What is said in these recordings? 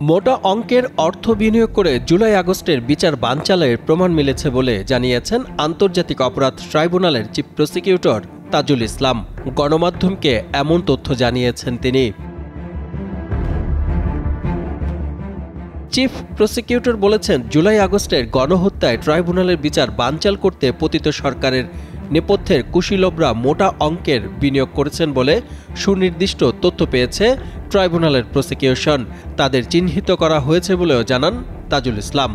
মোটা অঙ্কের অর্থ বিনিয়োগ করে জুলাই আগস্টের বিচার বানচালের প্রমাণ মিলেছে বলে জানিয়েছেন আন্তর্জাতিক অপরাধ ট্রাইব্যুনালের চিফ প্রসিকিউটর তাজুল ইসলাম। গণমাধ্যমকে এমন তথ্য জানিয়েছেন তিনি। চিফ প্রসিকিউটর বলেছেন, জুলাই আগস্টের গণহত্যায় ট্রাইব্যুনালের বিচার বানচাল করতে পতিত সরকারের নেপথ্যের কুশীলবরা মোটা অঙ্কের বিনিয়োগ করেছেন বলে সুনির্দিষ্ট তথ্য পেয়েছে ট্রাইব্যুনালের প্রসিকিউশন। তাদের চিহ্নিত করা হয়েছে বলেও জানান তাজুল ইসলাম।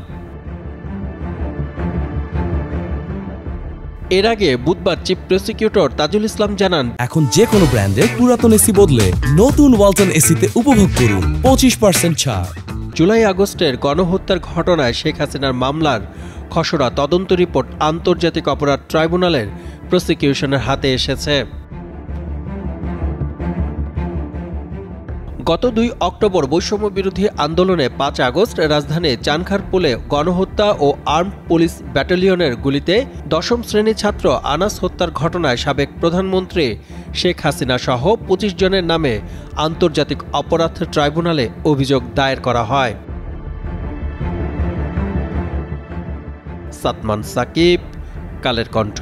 এর আগে বুধবার চিফ প্রসিকিউটর তাজুল ইসলাম জানান, এখন যে কোনো ব্র্যান্ডের পুরাতন এসি বদলে নতুন ওয়ালটন এসিতে উপভোগ করুন 25% ছাড়। জুলাই আগস্টের গণহত্যার ঘটনায় শেখ হাসিনার মামলার খসড়া তদন্ত রিপোর্ট আন্তর্জাতিক অপরাধ ট্রাইব্যুনালের প্রসিকিউশনের হাতে এসেছে। গত 2 অক্টোবর বৈষম্য বিরোধী আন্দোলনে 5 আগস্ট রাজধানীর চানখারপুলে গণহত্যা ও আর্মড পুলিশ ব্যাটালিয়নের গুলিতে 10ম শ্রেণীর ছাত্র আনাস হত্যার ঘটনায় সাবেক প্রধানমন্ত্রী শেখ হাসিনা সহ 25 জনের নামে আন্তর্জাতিক অপরাধ ট্রাইব্যুনালে অভিযোগ দায়ের করা হয়। সাতমান সাকিব, কালের কণ্ঠ।